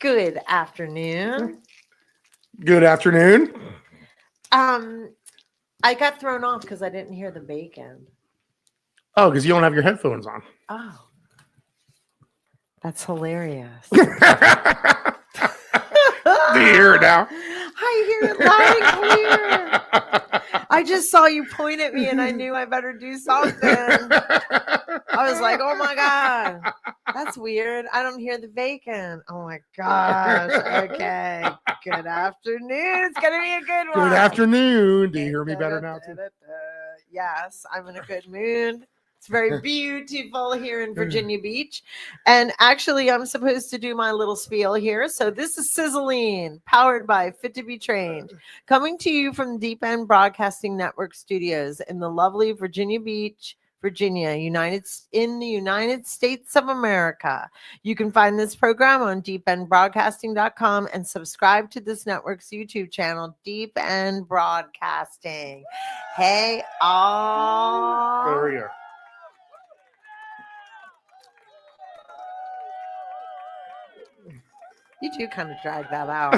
Good afternoon. Good afternoon. I got thrown off because I didn't hear the bacon. Oh, because you don't have your headphones on. Oh, that's hilarious. Do you hear it now? I hear it loud and clear. I just saw you point at me and I knew I better do something. I was like, oh my God, that's weird. I don't hear the bacon. Oh my gosh. Okay. Good afternoon. It's going to be a good one. Good afternoon. Do you hear me better now, too? Yes, I'm in a good mood. It's very beautiful here in Virginia Beach. And actually, I'm supposed to do my little spiel here. So this is Sizzling, powered by Fit to Be Trained, coming to you from Deep End Broadcasting Network studios in the lovely Virginia Beach, Virginia, in the United States of America. You can find this program on deependbroadcasting.com and subscribe to this network's YouTube channel, Deep End Broadcasting. Hey, all. There we go. You do kind of drag that out.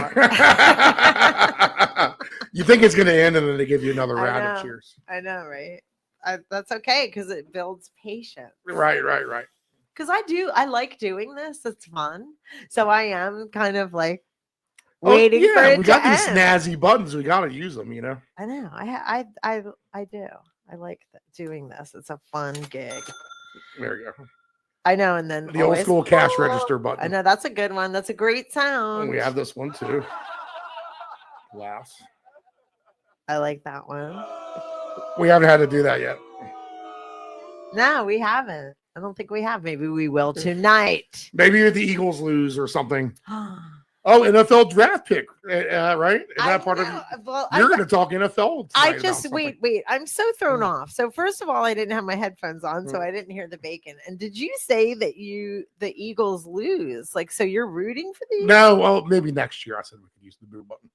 You think it's going to end and then they give you another round of cheers. I know, right? That's okay because it builds patience. Right. Because I like doing this. It's fun. So I am kind of like waiting for it we got to these end. snazzy buttons. We got to use them, you know? I know. I do. I like doing this. It's a fun gig. There you go. I know. And then the old school cash register button. I know. That's a good one. That's a great sound. And we have this one too. Laughs. I like that one. We haven't had to do that yet. No, we haven't. I don't think we have. Maybe we will tonight. Maybe if the Eagles lose or something. Oh, NFL draft pick, right? Is that part of? Well, you're going to talk NFL. I just wait. I'm so thrown off. So first of all, I didn't have my headphones on, so I didn't hear the bacon. And did you say that the Eagles lose? Like, so you're rooting for the Eagles? No, well, maybe next year. I said we could use the boo button.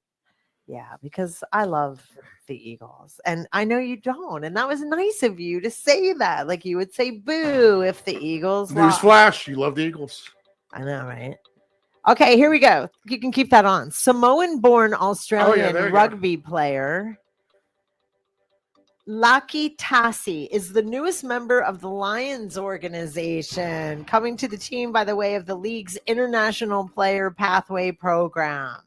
Yeah, because I love the Eagles, and I know you don't. And that was nice of you to say that. Like you would say boo if the Eagles lost. Newsflash, you love the Eagles. I know, right? Okay, here we go. You can keep that on. Samoan-born Australian rugby player Laki Tassi is the newest member of the Lions organization, coming to the team by the way of the league's International Player Pathway program.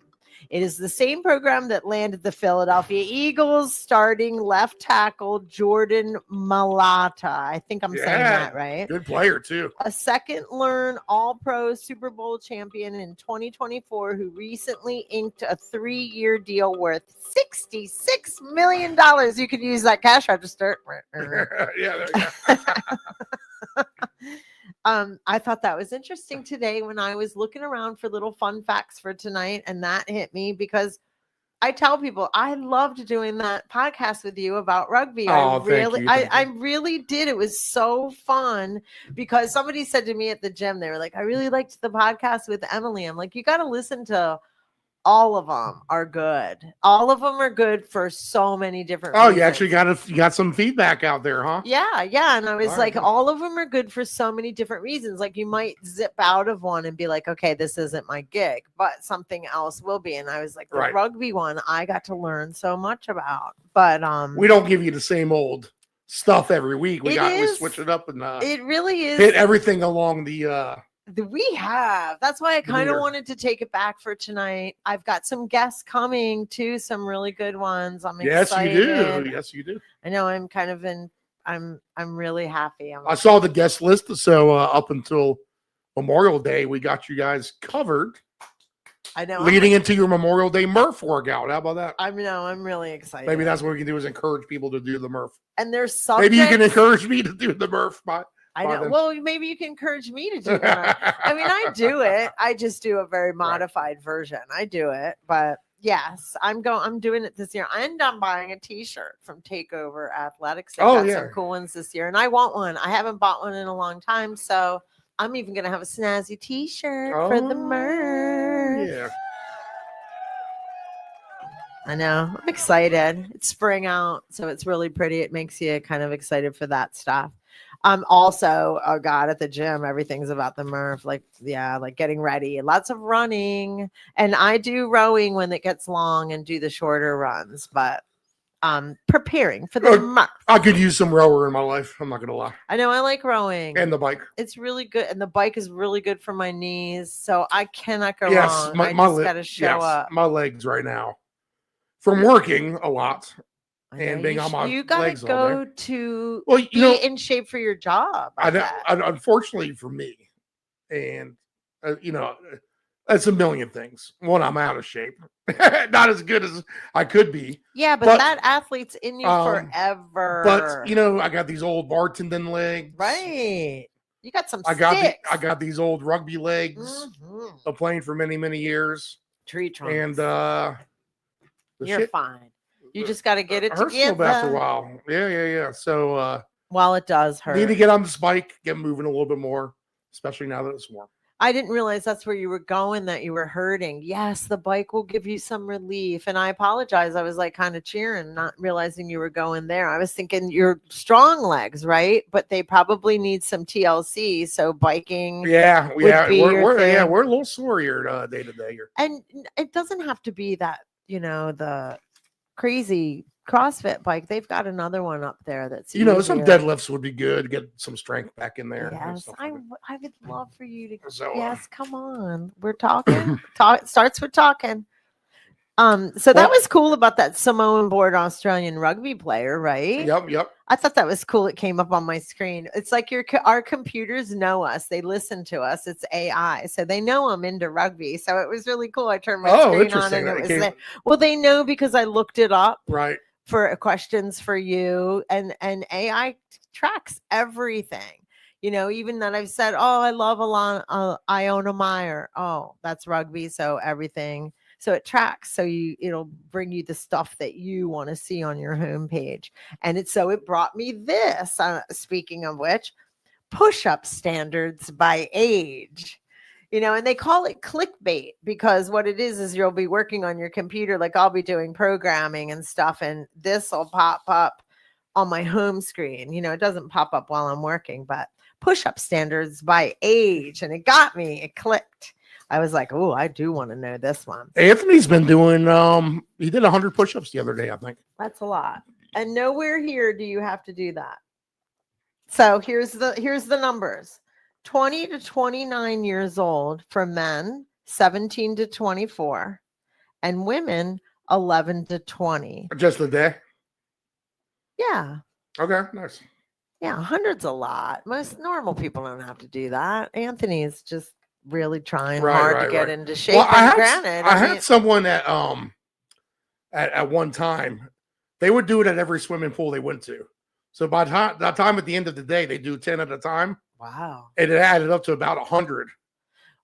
It is the same program that landed the Philadelphia Eagles starting left tackle Jordan Mailata. I think I'm saying that right. Good player, too. A second learn All-Pro Super Bowl champion in 2024 who recently inked a 3-year deal worth $66 million. You could use that cash register. Yeah, there you go. I thought that was interesting today when I was looking around for little fun facts for tonight, and that hit me because I tell people I loved doing that podcast with you about rugby. Oh, thank you. I really did. It was so fun because somebody said to me at the gym, they were like, I really liked the podcast with Emily. I'm like, you got to listen to all of them are good. All of them are good for so many different reasons. You actually got some feedback out there, huh? Yeah. And I was all of them are good for so many different reasons. Like you might zip out of one and be like, okay, this isn't my gig, but something else will be. And I was like, the rugby one, I got to learn so much about. But we don't give you the same old stuff every week. We switch it up and it really is hit everything along the we have. That's why I kind of wanted to take it back for tonight. I've got some guests coming too, some really good ones. I'm excited. Yes, you do. I know. I'm kind of I'm really happy. I saw the guest list. So up until Memorial Day, we got you guys covered. I know. Leading into your Memorial Day Murph workout. How about that? I'm really excited. Maybe that's what we can do is encourage people to do the Murph. And there's subjects. Maybe you can encourage me to do the Murph. I know. Well, maybe you can encourage me to do that. I mean, I do it. I just do a very modified version. I do it, but yes, I'm doing it this year, and I'm buying a T-shirt from Takeover Athletics. They got some cool ones this year, and I want one. I haven't bought one in a long time, so I'm even gonna have a snazzy T-shirt for the Murph. Yeah. I know. I'm excited. It's spring out, so it's really pretty. It makes you kind of excited for that stuff. Also, oh God, at the gym, everything's about the Murph. Like, yeah, like getting ready, lots of running. And I do rowing when it gets long and do the shorter runs, but preparing for the Murph. I could use some rower in my life. I'm not gonna lie. I know I like rowing. And the bike. It's really good. And the bike is really good for my knees. So I cannot go Yes, wrong. I just got to show up. My legs right now from working a lot and being on my you gotta legs go all day. to Well, be in shape for your job. Unfortunately for me, and that's a million things. One, I'm out of shape, not as good as I could be. Yeah, but that athlete's in you forever. But I got these old bartending legs. Right. You got some I sticks. got these old rugby legs of playing for many, many years. Tree trunks. And you're fine. You just got to get it hurts together. After a while. Yeah. So while it does hurt, need to get on this bike, get moving a little bit more, especially now that it's warm. I didn't realize that's where you were going, that you were hurting. Yes, the bike will give you some relief. And I apologize. I was like kind of cheering, not realizing you were going there. I was thinking your strong legs, right? But they probably need some TLC. So biking. Yeah. We're a little sore here day to day here. And it doesn't have to be that, the crazy CrossFit bike. They've got another one up there that's some deadlifts would be good. Get some strength back in there. Yes, I would love for you to. So, yes, come on. We're talking. Starts with talking. So that was cool about that Samoan-born Australian rugby player, right? Yep. I thought that was cool. It came up on my screen. It's like our computers know us. They listen to us. It's AI, so they know I'm into rugby. So it was really cool. I turned my screen on and it was there. Well, they know because I looked it up. Right. For questions for you, and AI tracks everything. Even that I've said, oh, I love Iona Meyer. Oh, that's rugby, so everything. So it tracks. So it'll bring you the stuff that you want to see on your homepage. And it brought me this. Speaking of which, push-up standards by age. And they call it clickbait because what it is you'll be working on your computer. Like I'll be doing programming and stuff, and this will pop up on my home screen. It doesn't pop up while I'm working, but push-up standards by age. And it got me. It clicked. I was like, oh, I do want to know this one. Anthony's been doing, he did 100 push-ups the other day, I think. That's a lot. And nowhere here do you have to do that. So here's the numbers. 20 to 29 years old for men, 17 to 24, and women, 11 to 20. Just a day? Yeah. Okay, nice. Yeah, 100's a lot. Most normal people don't have to do that. Anthony's just really trying hard to get into shape. Well, I had someone at one time, they would do it at every swimming pool they went to. So by that time at the end of the day, they do 10 at a time. Wow. And it added up to about 100.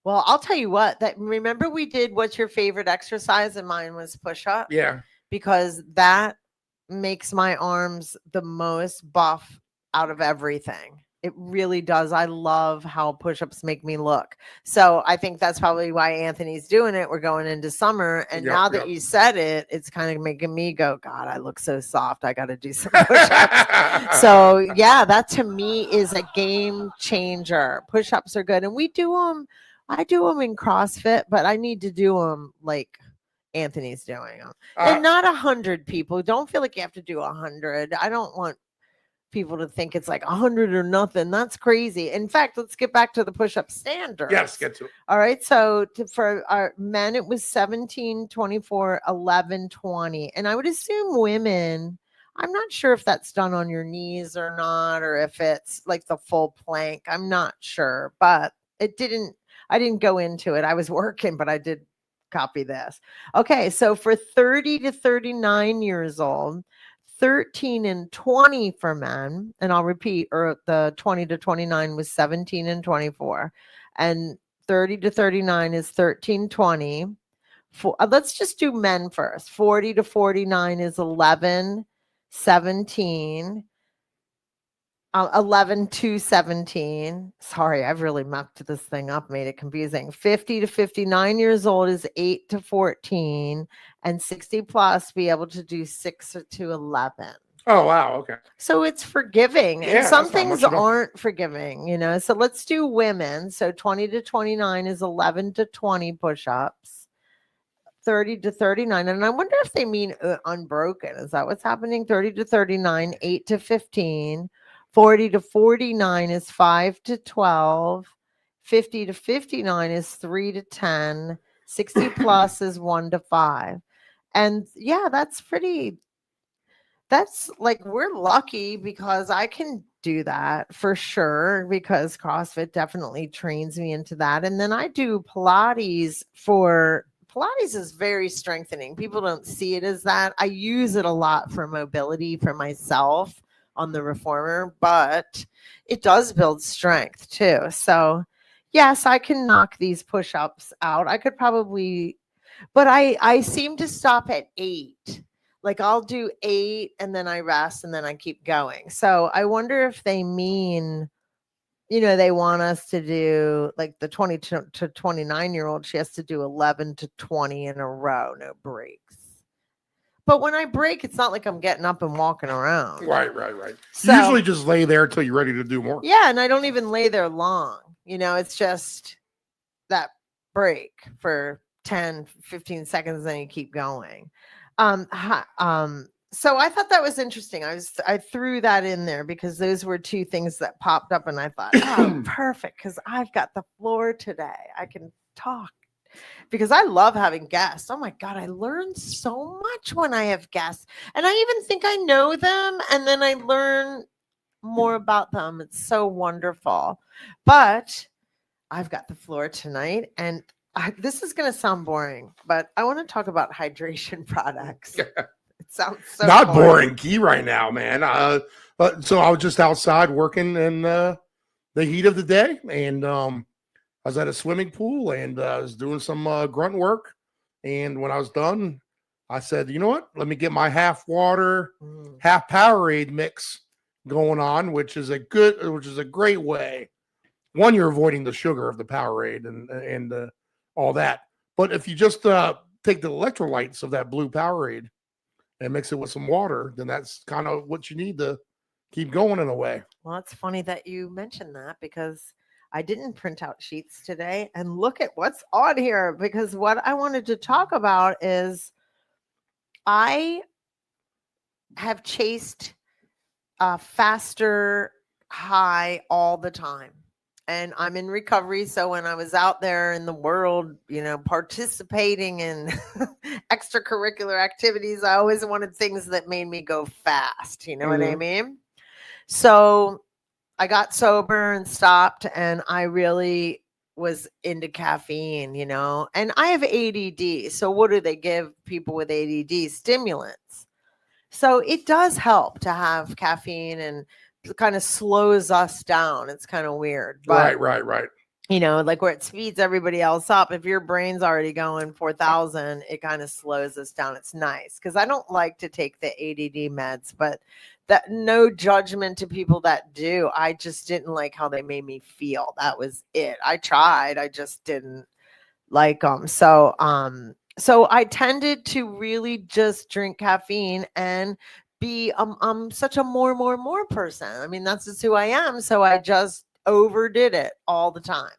Well, I'll tell you what, remember we did what's your favorite exercise, and mine was push-up? Yeah. Because that makes my arms the most buff out of everything. It really does. I love how push-ups make me look. So I think that's probably why Anthony's doing it. We're going into summer. And now that you said it, it's kind of making me go, God, I look so soft. I got to do some push-ups. So yeah, that to me is a game changer. Push-ups are good. And we do them. I do them in CrossFit, but I need to do them like Anthony's doing them. And not 100 people. Don't feel like you have to do 100. I don't want people to think it's like 100 or nothing. That's crazy. In fact, let's get back to the push-up standards. Yes, get to it. All right. So for our men, it was 17, 24, 11, 20. And I would assume women, I'm not sure if that's done on your knees or not, or if it's like the full plank. I'm not sure, but I didn't go into it. I was working, but I did copy this. Okay. So for 30 to 39 years old, 13 and 20 for men, and I'll repeat, or the 20 to 29 was 17 and 24, and 30 to 39 is 13, 20. Let's just do men first. 40 to 49 is 11, 17, 11 to 17. Sorry, I've really mucked this thing up, made it confusing. 50 to 59 years old is 8 to 14, and 60 plus be able to do 6 to 11. Oh, wow. Okay. So it's forgiving, and Yeah, some that's not much things at all. aren't forgiving, you know. So let's do women. So 20 to 29 is 11 to 20 push-ups. 30 to 39. And I wonder if they mean unbroken. Is that what's happening? 30 to 39, 8 to 15. 40 to 49 is 5 to 12. 50 to 59 is 3 to 10. 60 plus is 1 to 5. And yeah, that's like, we're lucky because I can do that for sure, because CrossFit definitely trains me into that. And then I do Pilates. Pilates is very strengthening. People don't see it as that. I use it a lot for mobility for myself on the reformer, but it does build strength too. So yes, I can knock these push-ups out. I could probably, but I seem to stop at 8. Like I'll do 8 and then I rest and then I keep going. So I wonder if they mean, you know, they want us to do like the 20 to 29-year-old, she has to do 11 to 20 in a row, no breaks. But when I break, it's not like I'm getting up and walking around. Right. So, You usually just lay there until you're ready to do more. yeah, and I don't even lay there long. You know, it's just that break for 10, 15 seconds, then you keep going. So I thought that was interesting. I threw that in there because those were two things that popped up, and I thought, oh, perfect, because I've got the floor today. I can talk because I love having guests. Oh my God, I learn so much when I have guests, and I even think I know them, and then I learn more about them. It's so wonderful. But I've got the floor tonight, and this is going to sound boring, but I want to talk about hydration products. It sounds so not boring key right now, man. So I was just outside working in the heat of the day, and I was at a swimming pool, and I was doing some grunt work. And when I was done, I said, you know what? Let me get my half water, half Powerade mix going on, which is a great way. One, you're avoiding the sugar of the Powerade and all that. But if you just take the electrolytes of that blue Powerade and mix it with some water, then that's kind of what you need to keep going in a way. Well, it's funny that you mentioned that because I didn't print out sheets today, and look at what's on here, because what I wanted to talk about is I have chased a faster high all the time. And I'm in recovery. So when I was out there in the world, you know, participating in extracurricular activities, I always wanted things that made me go fast. You know what I mean? So I got sober and stopped, and I really was into caffeine, you know, and I have ADD. So what do they give people with ADD? Stimulants. So it does help to have caffeine, and kind of slows us down. It's kind of weird. But, Right. You know, like where it speeds everybody else up. If your brain's already going 4,000, it kind of slows us down. It's nice because I don't like to take the ADD meds, but that, no judgment to people that do. I just didn't like how they made me feel. That was it. I tried. I just didn't like them. So I tended to really just drink caffeine and be I'm such a more person. I mean, that's just who I am. So I just overdid it all the time.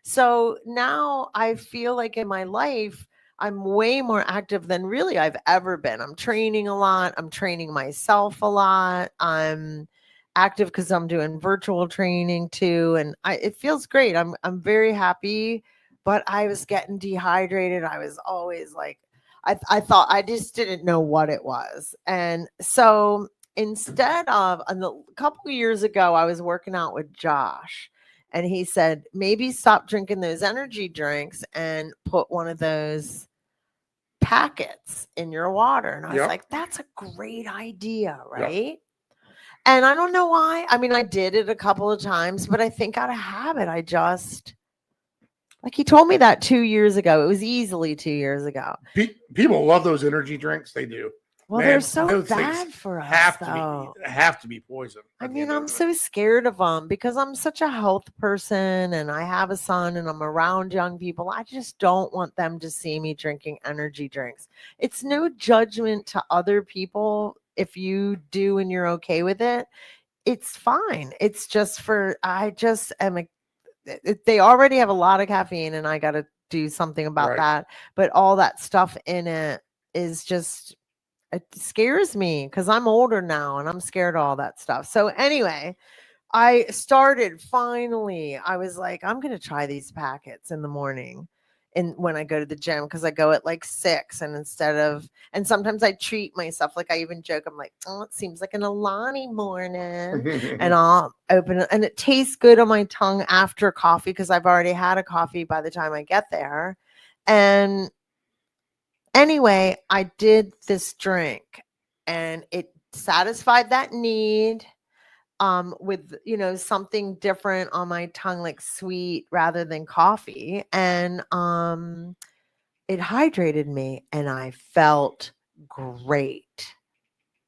So now I feel like in my life, I'm way more active than really I've ever been. I'm training a lot. I'm training myself a lot. I'm active because I'm doing virtual training too. And it feels great. I'm very happy, but I was getting dehydrated. I was always like, I thought, I just didn't know what it was. And so instead of a couple of years ago, I was working out with Josh, and he said, maybe stop drinking those energy drinks and put one of those packets in your water. And I was like, that's a great idea, right? And I don't know why. I mean, I did it a couple of times, but I think out of habit, I just, like, he told me that 2 years ago. It was easily 2 years ago. People love those energy drinks. They do. Well, Man, they're so those bad for us, have to be poison. I mean, I'm so scared of them because I'm such a health person, and I have a son, and I'm around young people. I just don't want them to see me drinking energy drinks. It's no judgment to other people if you do and you're okay with it, it's fine. It's just I just am, they already have a lot of caffeine and I got to do something about Right. that. But all that stuff in it is just, it scares me because I'm older now and I'm scared of all that stuff. So anyway, I started finally. I was like, I'm going to try these packets in the morning. And when I go to the gym, because I go at like 6, and and sometimes I treat myself. Like I even joke, I'm like, oh, it seems like an Alani morning. And I'll open it, and it tastes good on my tongue after coffee because I've already had a coffee by the time I get there. And anyway, I did this drink and it satisfied that need with something different on my tongue, like sweet rather than coffee, and it hydrated me and I felt great.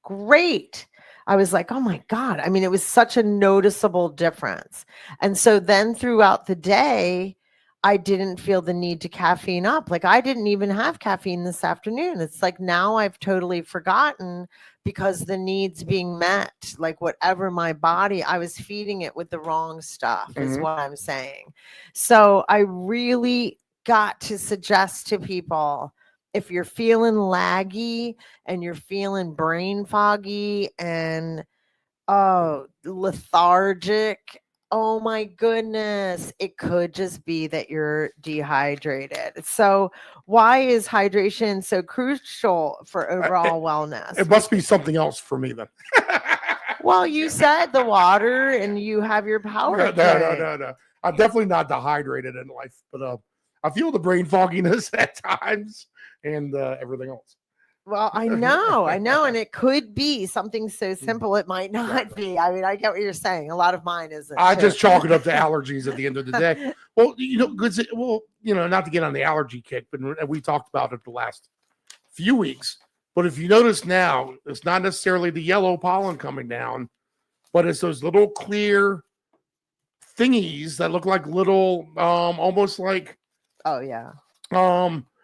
I was like, oh my God. I mean, it was such a noticeable difference. And so then throughout the day, I didn't feel the need to caffeine up. Like I didn't even have caffeine this afternoon. It's like now I've totally forgotten because the needs being met, like whatever my body, I was feeding it with the wrong stuff is what I'm saying. So I really got to suggest to people, if you're feeling laggy and you're feeling brain foggy and lethargic, oh my goodness, it could just be that you're dehydrated. So why is hydration so crucial for overall wellness? It must be something else for me then. Well, you said the water and you have your power. No. I'm definitely not dehydrated in life, but I feel the brain fogginess at times and everything else. Well, I know. And it could be something so simple. It might not be. I mean, I get what you're saying. A lot of mine isn't. I just chalk it up to allergies at the end of the day. Well, not to get on the allergy kick, but we talked about it the last few weeks. But if you notice now, it's not necessarily the yellow pollen coming down, but it's those little clear thingies that look like little, almost like, oh yeah,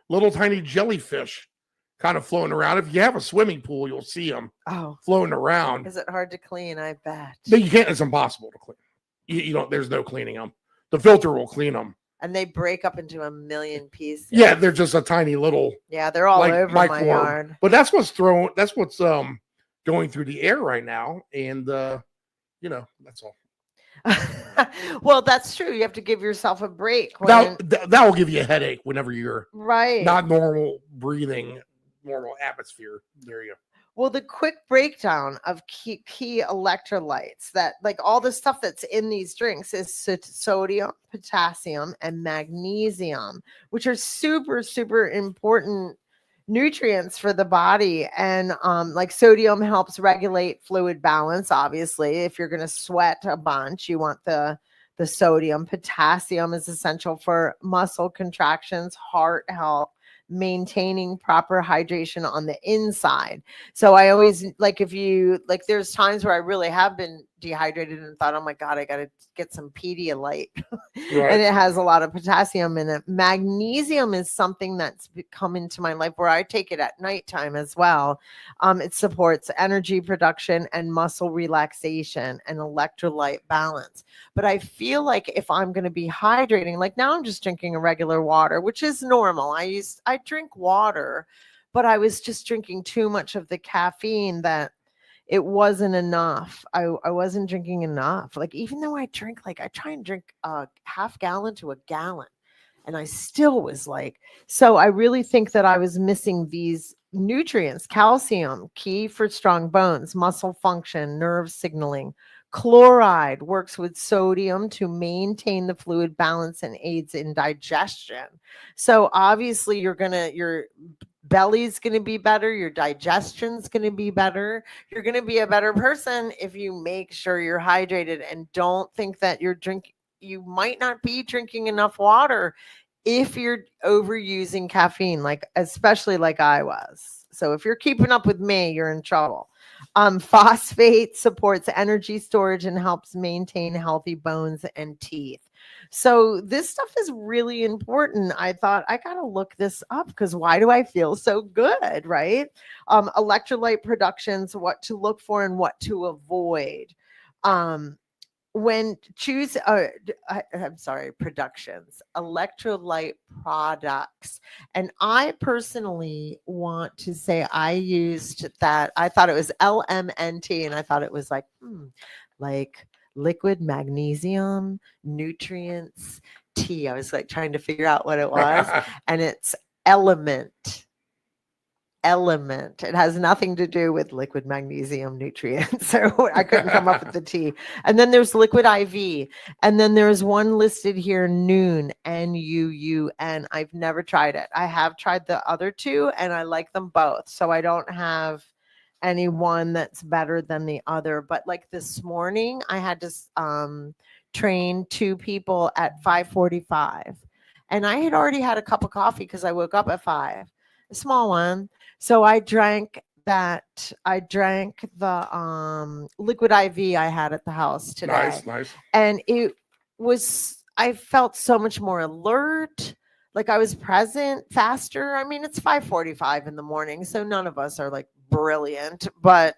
little tiny jellyfish kind of floating around. If you have a swimming pool, you'll see them floating around. Is it hard to clean? I bet. No, you can't. It's impossible to clean. You don't. There's no cleaning them. The filter will clean them. And they break up into a million pieces. Yeah, they're just a tiny little. Yeah, they're all over my yard. But that's what's going through the air right now, and that's all. Well, that's true. You have to give yourself a break. That will give you a headache whenever you're not normal breathing, normal atmosphere. There you go. Well, the quick breakdown of key electrolytes, that like all the stuff that's in these drinks is sodium, potassium, and magnesium, which are super, super important nutrients for the body. And like sodium helps regulate fluid balance. Obviously, if you're going to sweat a bunch, you want the sodium. Potassium is essential for muscle contractions, heart health, maintaining proper hydration on the inside. So I always there's times where I really have been dehydrated and thought, oh my God, I got to get some Pedialyte. And it has a lot of potassium in it. Magnesium is something that's come into my life where I take it at nighttime as well. It supports energy production and muscle relaxation and electrolyte balance. But I feel like if I'm going to be hydrating, like now I'm just drinking a regular water, which is normal. I drink water, but I was just drinking too much of the caffeine that it wasn't enough. I wasn't drinking enough. Like, even though I try and drink a half gallon to a gallon, and I still was like, so I really think that I was missing these nutrients. Calcium, key for strong bones, muscle function, nerve signaling. Chloride works with sodium to maintain the fluid balance and aids in digestion. So obviously your belly's going to be better. Your digestion's going to be better. You're going to be a better person if you make sure you're hydrated, and don't think that you might not be drinking enough water if you're overusing caffeine, especially like I was. So if you're keeping up with me, you're in trouble. Phosphate supports energy storage and helps maintain healthy bones and teeth. So this stuff is really important. I thought I got to look this up because why do I feel so good, right? Electrolyte productions, what to look for and what to avoid. When choose I'm sorry, productions, electrolyte products. And I personally want to say I used that. I thought it was LMNT, and I thought it was like liquid magnesium nutrients tea. I was like trying to figure out what it was, and it's element. It has nothing to do with liquid magnesium nutrients. So I couldn't come up with the T. And then there's liquid IV. And then there's one listed here, Noon, Nuun. I've never tried it. I have tried the other two and I like them both. So I don't have any one that's better than the other. But like this morning, I had to train 2 people at 5:45. And I had already had a cup of coffee because I woke up at 5, a small one. So I drank that. I drank the liquid IV I had at the house today. Nice. And I felt so much more alert. Like I was present faster. I mean, it's 5:45 in the morning, so none of us are like brilliant, but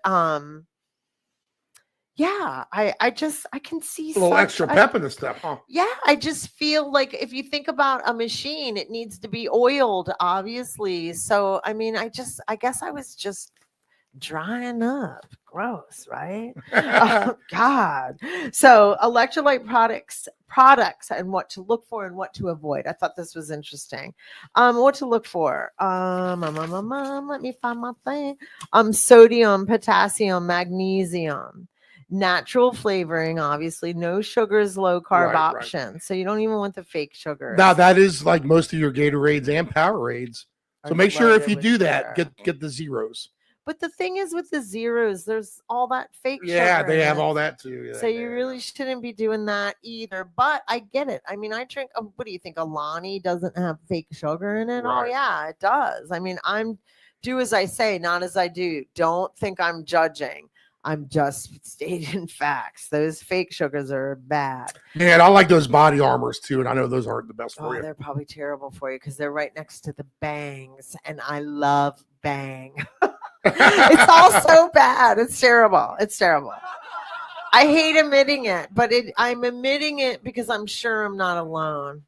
yeah, I can see A little extra pep in the step, huh? Yeah, I just feel like if you think about a machine, it needs to be oiled, obviously. So, I mean, I guess I was just drying up. Gross, right? Oh, God. So, electrolyte products and what to look for and what to avoid. I thought this was interesting. What to look for. Let me find my thing. Sodium, potassium, magnesium. Natural flavoring, obviously, no sugars, low carb options. Right. So you don't even want the fake sugars. Now that is like most of your Gatorades and Powerades. So make sure if you do that, get the zeros. But the thing is with the zeros, there's all that fake sugar. Yeah, they have all that too. So you really shouldn't be doing that either. But I get it. I mean, I drink, what do you think? Alani doesn't have fake sugar in it? Right. Oh, yeah, it does. I mean, do as I say, not as I do. Don't think I'm judging. I'm just stating facts. Those fake sugars are bad. Yeah, and I like those body armors too, and I know those aren't the best for you. They're probably terrible for you because they're right next to the Bangs, and I love Bang. It's all so bad. It's terrible. It's terrible. I hate admitting it, but I'm admitting it because I'm sure I'm not alone.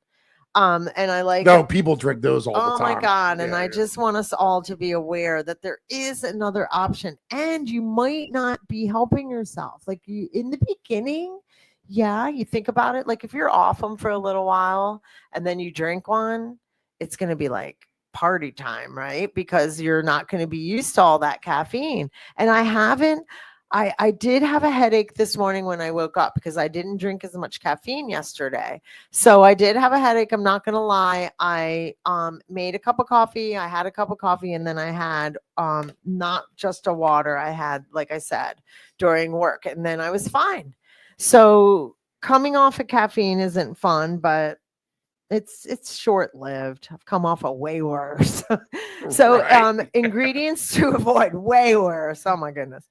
And I like people drink those all the time. Oh my God. And I just want us all to be aware that there is another option and you might not be helping yourself. Like in the beginning, you think about it. Like if you're off them for a little while and then you drink one, it's going to be like party time, right? Because you're not going to be used to all that caffeine. And I did have a headache this morning when I woke up because I didn't drink as much caffeine yesterday. So I did have a headache. I'm not going to lie. I made a cup of coffee. I had a cup of coffee and then I had not just a water. I had, like I said, during work and then I was fine. So coming off of caffeine isn't fun, but it's short-lived. I've come off of way worse. So ingredients to avoid, way worse. Oh my goodness.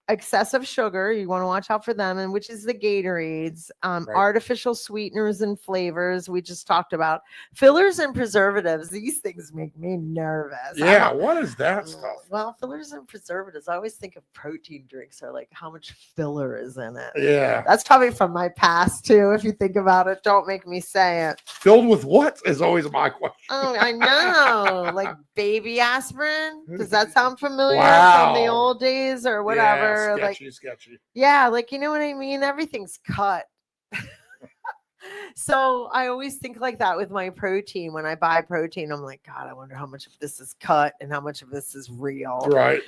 Excessive sugar, you want to watch out for them, and which is the Gatorades, artificial sweeteners and flavors we just talked about, fillers and preservatives. These things make me nervous. Yeah, what is that stuff? Well, fillers and preservatives, I always think of protein drinks are like how much filler is in it. Yeah, that's probably from my past too, if you think about it. Don't make me say it. Filled with what is always my question. Oh, I know. Like baby aspirin. Does that sound familiar from the old days or whatever? Yeah, sketchy. Yeah, like, you know what I mean? Everything's cut. So I always think like that with my protein. When I buy protein, I'm like, God, I wonder how much of this is cut and how much of this is real. Right.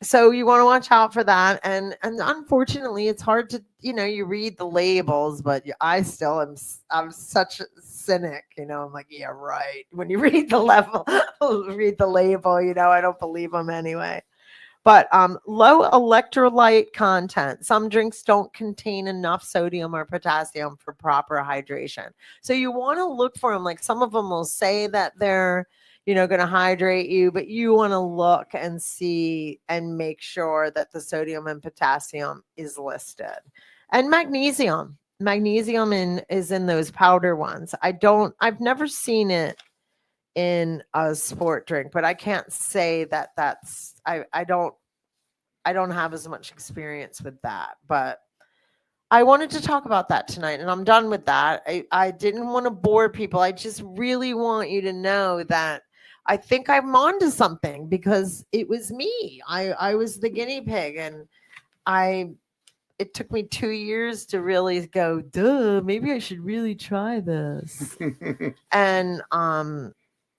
So you want to watch out for that. And unfortunately, it's hard to, you read the labels, but I'm such a cynic, I'm like, yeah, right. When you read the label, I don't believe them anyway. But low electrolyte content. Some drinks don't contain enough sodium or potassium for proper hydration. So you want to look for them. Like some of them will say that they're, going to hydrate you, but you want to look and see and make sure that the sodium and potassium is listed. And magnesium is in those powder ones. I've never seen it in a sport drink, but I can't say that I don't have as much experience with that, but I wanted to talk about that tonight, and I'm done with that. I didn't want to bore people. I just really want you to know that I think I'm onto something, because it was me. I was the guinea pig, and it took me 2 years to really go, duh, maybe I should really try this. And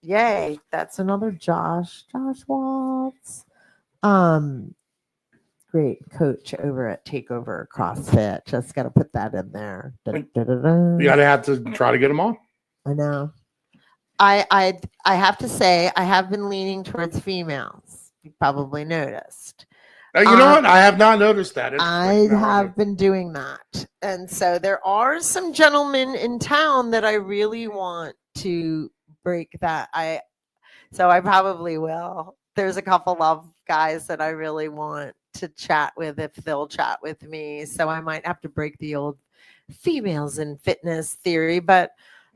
yay, that's another Josh Watts. Great coach over at Takeover CrossFit. Just got to put that in there. You gotta have to try to get them on. I know. I have to say, I have been leaning towards females. You probably noticed. You know what? I have not noticed that. I have been doing that. And so there are some gentlemen in town that I really want to break that. So I probably will. There's a couple of guys that I really want to chat with if they'll chat with me. So I might have to break the old females in fitness theory, but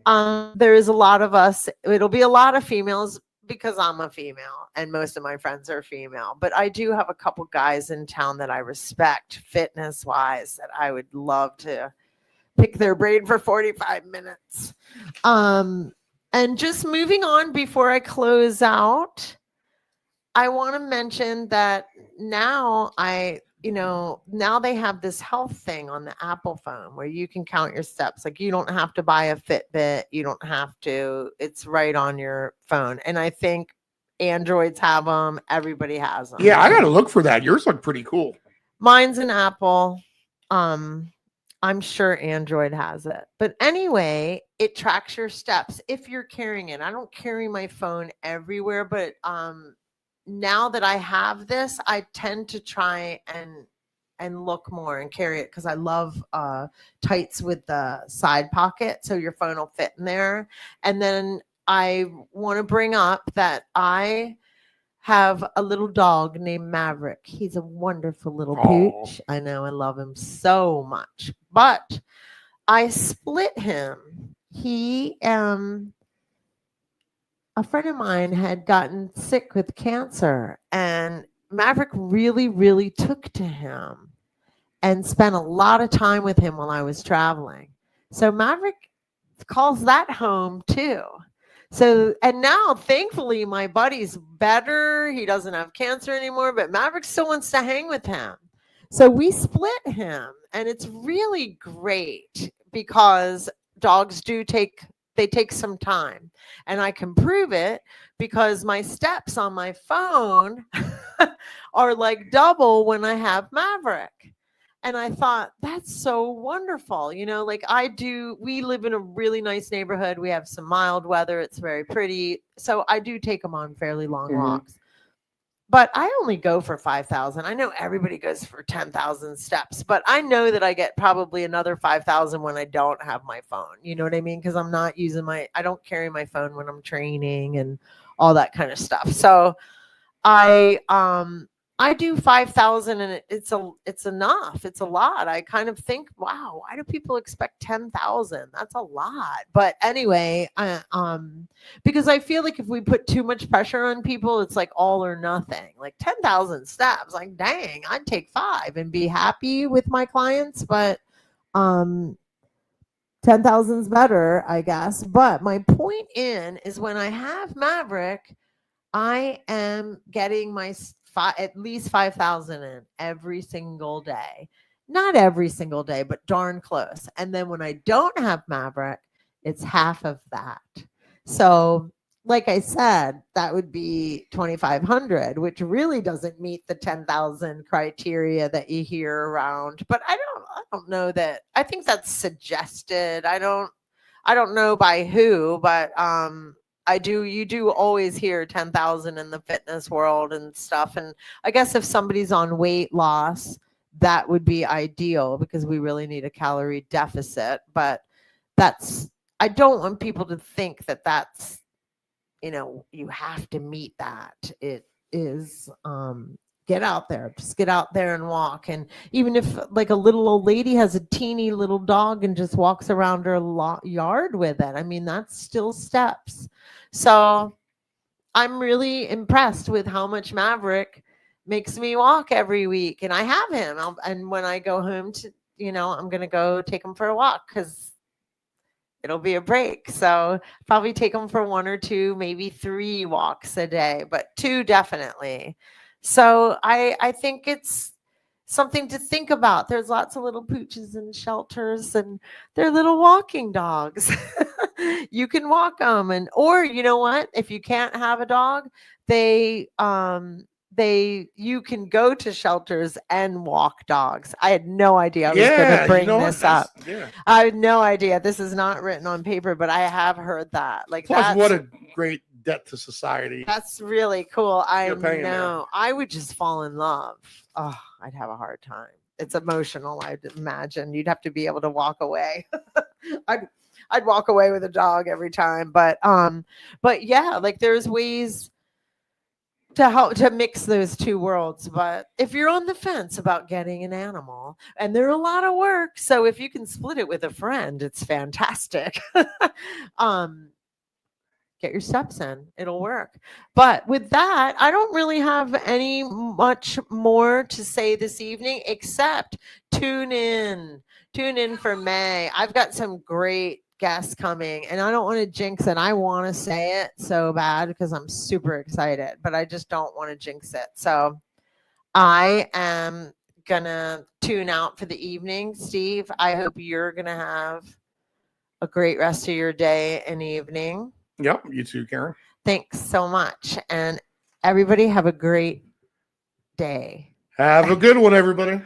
there is a lot of us. It'll be a lot of females because I'm a female and most of my friends are female, but I do have a couple guys in town that I respect fitness wise that I would love to pick their brain for 45 minutes. And just moving on before I close out, I want to mention that now now they have this health thing on the Apple phone where you can count your steps. Like, you don't have to buy a Fitbit. You don't have to. It's right on your phone. And I think Androids have them. Everybody has them. Yeah, I got to look for that. Yours look pretty cool. Mine's an Apple. I'm sure Android has it. But anyway, it tracks your steps if you're carrying it. I don't carry my phone everywhere, but now that I have this, I tend to try and look more and carry it, because I love tights with the side pocket, so your phone will fit in there. And then I want to bring up that I have a little dog named Maverick. He's a wonderful little pooch. I know, I love him so much. But I split him. A friend of mine had gotten sick with cancer, and Maverick really, really took to him and spent a lot of time with him while I was traveling. So Maverick calls that home too. So, and now thankfully my buddy's better. He doesn't have cancer anymore, but Maverick still wants to hang with him. So we split him, and it's really great because dogs take some time, and I can prove it because my steps on my phone are like double when I have Maverick. And I thought, that's so wonderful. Like we live in a really nice neighborhood. We have some mild weather. It's very pretty. So I do take them on fairly long walks. But I only go for 5,000. I know everybody goes for 10,000 steps, but I know that I get probably another 5,000 when I don't have my phone. You know what I mean? Because I'm not using I don't carry my phone when I'm training and all that kind of stuff. So I do 5,000, and it's enough. It's a lot. I kind of think, wow, why do people expect 10,000? That's a lot. But anyway, because I feel like if we put too much pressure on people, it's like all or nothing. Like 10,000 steps, like, dang, I'd take 5 and be happy with my clients. But 10,000 is better, I guess. But my point is when I have Maverick, I am getting my at least 5,000 in every single day. Not every single day, but darn close. And then when I don't have Maverick, it's half of that. So like I said, that would be 2,500, which really doesn't meet the 10,000 criteria that you hear around. But I don't know that. I think that's suggested. I don't know by who, but you do always hear 10,000 in the fitness world and stuff. And I guess if somebody's on weight loss, that would be ideal because we really need a calorie deficit. But I don't want people to think that that's you have to meet that. It is, get out there, just get out there and walk. And even if like a little old lady has a teeny little dog and just walks around her yard with it, I mean, that's still steps. So I'm really impressed with how much Maverick makes me walk every week. And I have him. And when I go home to, I'm going to go take him for a walk because it'll be a break. So probably take him for 1 or 2, maybe 3 walks a day, but 2 definitely. So I think it's something to think about. There's lots of little pooches in shelters, and they're little walking dogs. You can walk them, or you know what? If you can't have a dog, you can go to shelters and walk dogs. I had no idea I was going to bring this up. Yeah. I had no idea. This is not written on paper, but I have heard that. Like, plus, what a great debt to society. That's really cool. I know. There. I would just fall in love. Oh, I'd have a hard time. It's emotional. I'd imagine you'd have to be able to walk away. I'd walk away with a dog every time. But yeah, like there's ways to help to mix those 2 worlds. But if you're on the fence about getting an animal, and they're a lot of work, so if you can split it with a friend, it's fantastic. Get your steps in, it'll work. But with that, I don't really have any much more to say this evening, except tune in for May. I've got some great guests coming, and I don't want to jinx it. I want to say it so bad because I'm super excited, but I just don't want to jinx it. So I am gonna tune out for the evening. Steve, I hope you're gonna have a great rest of your day and evening. Yep, you too, Karen. Thanks so much. And everybody have a great day. Have a good one, everybody.